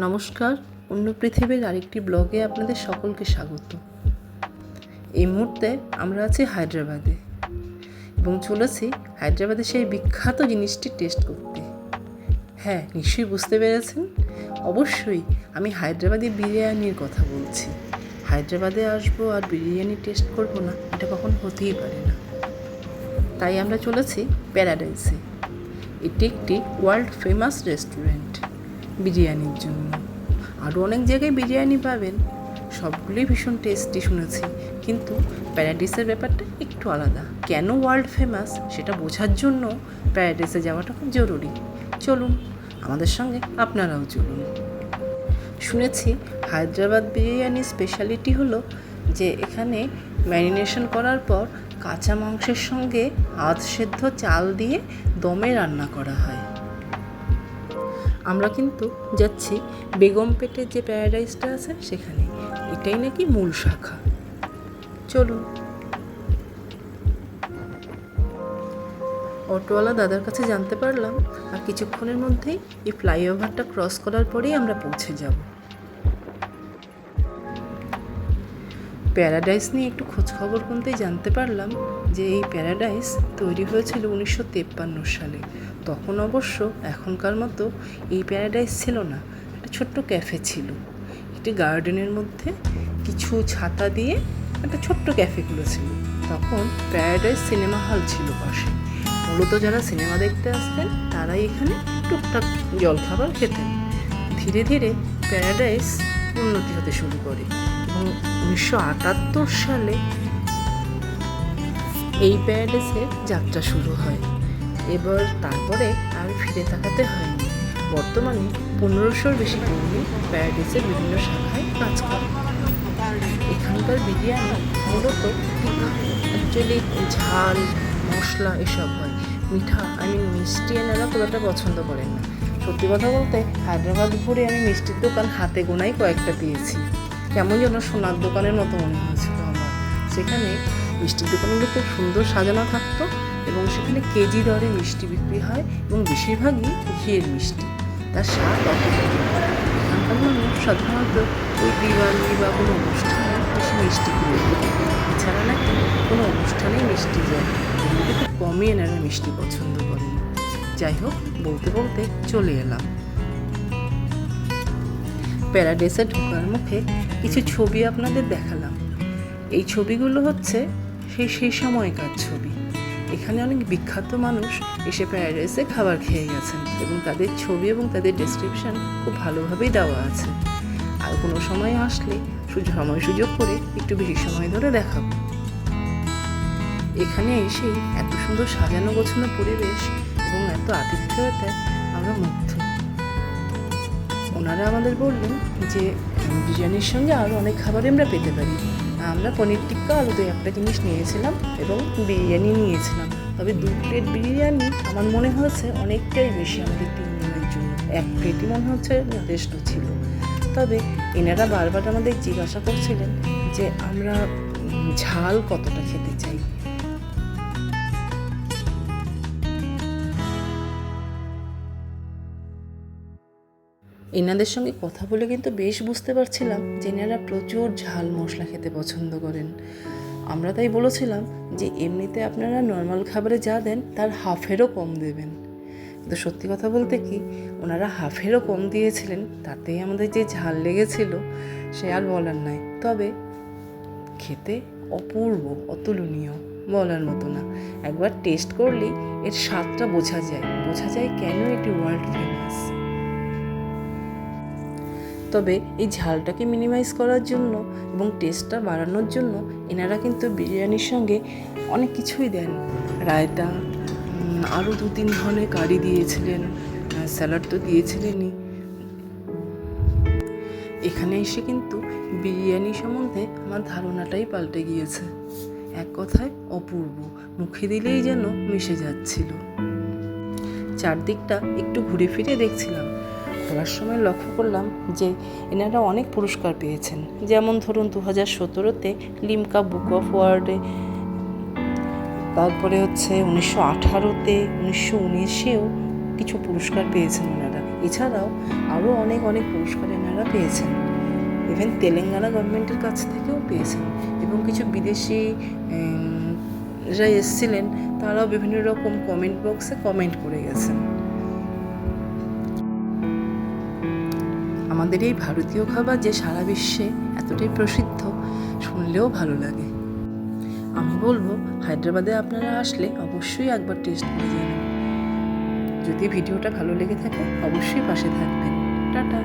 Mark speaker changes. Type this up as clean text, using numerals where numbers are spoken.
Speaker 1: নমস্কার, অন্য পৃথিবীর আরেকটি ব্লগে আপনাদের সকলকে স্বাগত। এই মুহূর্তে আমরা আছি হায়দ্রাবাদে এবং চলেছি হায়দ্রাবাদের সেই বিখ্যাত জিনিসটি টেস্ট করতে। হ্যাঁ, নিশ্চয়ই বুঝতে পেরেছেন, অবশ্যই আমি হায়দ্রাবাদি বিরিয়ানির কথা বলছি। হায়দ্রাবাদে আসবো আর বিরিয়ানি টেস্ট করবো না, এটা কখন হতেই পারে না। তাই আমরা চলেছি প্যারাডাইসে। এটি একটি ওয়ার্ল্ড ফেমাস রেস্টুরেন্ট বিরিয়ানির জন্য। আরও অনেক জায়গায় বিরিয়ানি পাবেন, সবগুলোই ভীষণ টেস্টি শুনেছি, কিন্তু প্যারাডাইসের ব্যাপারটা একটু আলাদা। কেন ওয়ার্ল্ড ফেমাস সেটা বোঝার জন্য প্যারাডাইসে যাওয়াটা খুব জরুরি। চলুন, আমাদের সঙ্গে আপনারাও চলুন। শুনেছি হায়দ্রাবাদ বিরিয়ানির স্পেশালিটি হলো যে এখানে ম্যারিনেশন করার পর কাঁচা মাংসের সঙ্গে আধ সেদ্ধ চাল দিয়ে দমে রান্না করা হয়। আমরা কিন্তু যাচ্ছি বেগমপেটের যে প্যারাডাইসটা আছে সেখানে, এটাই নাকি মূল শাখা। চলুন। অটোওয়ালা দাদার কাছে জানতে পারলাম আর কিছুক্ষণের মধ্যেই এই ফ্লাইওভারটা ক্রস করার পরেই আমরা পৌঁছে যাব। প্যারাডাইস নিয়ে একটু খোঁজখবর করতেই জানতে পারলাম যে এই প্যারাডাইস তৈরি হয়েছিল 1953 সালে। তখন অবশ্য এখনকার মতো এই প্যারাডাইস ছিল না, একটা ছোট্ট ক্যাফে ছিল। একটি গার্ডেনের মধ্যে কিছু ছাতা দিয়ে একটা ছোট্ট ক্যাফে খুলেছিল। তখন প্যারাডাইস সিনেমা হল ছিল পাশে। মূলত যারা সিনেমা দেখতে আসতেন তারাই এখানে টুকটাক জলখাবার খেতেন। ধীরে ধীরে প্যারাডাইস উন্নতি হতে শুরু করে এবং 1978 সালে এই প্যারাডাইসের যাত্রা শুরু হয়। এবার তারপরে আর ফিরে তাকাতে হয়নি। বর্তমানে 1500-র বেশি কর্মী প্যারাডাইসের বিভিন্ন শাখায় কাজ করে। এখানকার বিরিয়ানি মূলত অ্যাকচুয়ালি ঝাল মশলা এসব হয়, মিঠা মিষ্টি এনারা খুব একটা পছন্দ করেন না। সত্যি কথা বলতে হায়দ্রাবাদ ঘুরে আমি মিষ্টির দোকান হাতে গোনাই কয়েকটা পেয়েছি। কেমন যেন সোনার দোকানের মতো মনে হয়েছিল আমার। সেখানে মিষ্টির দোকানগুলো খুব সুন্দর সাজানো থাকতো এবং সেখানে কেজি দরে মিষ্টি বিক্রি হয় এবং বেশিরভাগই ঘিয়ের মিষ্টি। তার স্বাদ অপূর্ব। এখানকার মানুষ সাধারণত ওই দিওয়ালি বা কোনো অনুষ্ঠানে বেশি মিষ্টি কিনে, এছাড়া নাকি কোনো অনুষ্ঠানেই মিষ্টি যায়, এমনিতে খুব কমই এনারা মিষ্টি পছন্দ করেন। যাই হোক, বলতে বলতে চলে এলাম। প্যারাডাইসে ঢোকার মুখে কিছু ছবি আপনাদের দেখালাম। এই ছবিগুলো হচ্ছে সেই সময়কার ছবি। এখানে অনেক বিখ্যাত মানুষ এসে প্যারাডাইসে খাবার খেয়ে গেছেন এবং তাদের ছবি এবং তাদের ডেসক্রিপশন খুব ভালোভাবেই দেওয়া আছে। আর কোনো সময় আসলে সময় সুযোগ করে একটু বেশি সময় ধরে দেখাবো। এখানে এসেই এত সুন্দর সাজানো গোছানো পরিবেশ এবং এত আতিথেয়তায় আমরা মুগ্ধ। ওনারা আমাদের বললেন যে বিরিয়ানির সঙ্গে আরও অনেক খাবারই আমরা পেতে পারি। আমরা পনির টিক্কা আলু দিয়ে একটা জিনিস নিয়েছিলাম এবং বিরিয়ানি নিয়েছিলাম। তবে 2 প্লেট বিরিয়ানি আমার মনে হয়েছে অনেকটাই বেশি আমাদের 3 দিনের জন্য। 1 প্লেটই মনে হচ্ছে যথেষ্ট ছিল। তবে এনারা বারবার আমাদের জিজ্ঞাসা করছিলেন যে আমরা ঝাল কতটা খেতে চাই। এনাদের সঙ্গে কথা বলে কিন্তু বেশ বুঝতে পারছিলাম যে এনারা প্রচুর ঝাল মশলা খেতে পছন্দ করেন। আমরা তাই বলেছিলাম যে এমনিতে আপনারা নর্মাল খাবারে যা দেন তার হাফেরও কম দেবেন। কিন্তু সত্যি কথা বলতে কি, ওনারা হাফেরও কম দিয়েছিলেন, তাতেই আমাদের যে ঝাল লেগেছিল সে আর বলার নাই। তবে খেতে অপূর্ব, অতুলনীয়, বলার মতো না। একবার টেস্ট করলেই এর স্বাদটা বোঝা যায় কেন এটি ওয়ার্ল্ড ফেমাস। তবে এই ঝালটাকে মিনিমাইজ করার জন্য এবং টেস্টটা বাড়ানোর জন্য এনারা কিন্তু বিরিয়ানির সঙ্গে অনেক কিছুই দেন। রায়তা, আরও 2-3 ধরনের কারি দিয়েছিলেন, স্যালাড তো দিয়েছিলেনই। এখানে এসে কিন্তু বিরিয়ানি সম্বন্ধে আমার ধারণাটাই পাল্টে গিয়েছে। এক কথায় অপূর্ব, মুখে দিলেই যেন মিশে যাচ্ছিল। চারদিকটা একটু ঘুরে ফিরে দেখছিলাম। ঘোরার সময় লক্ষ্য করলাম যে এনারা অনেক পুরস্কার পেয়েছেন। যেমন ধরুন 2017-তে লিমকা বুক অফ ওয়ার্ল্ডে, তারপরে হচ্ছে 1918-তে, 1919-এও কিছু পুরস্কার পেয়েছেন ওনারা। এছাড়াও আরও অনেক অনেক পুরস্কার এনারা পেয়েছেন, ইভেন তেলেঙ্গানা গভর্নমেন্টের কাছ থেকেও পেয়েছেন। এবং কিছু বিদেশি যারা এসেছিলেন তারাও বিভিন্ন রকম কমেন্ট বক্সে কমেন্ট করে গেছেন। আমাদের এই ভারতীয় খাবার যে সারা বিশ্বে এতটাই প্রসিদ্ধ, শুনলেও ভালো লাগে। আমি বলবো হায়দ্রাবাদে আপনারা আসলে অবশ্যই একবার টেস্ট করে যাবেন। যদি ভিডিওটা ভালো লেগে থাকে অবশ্যই পাশে থাকবেন। টাটা।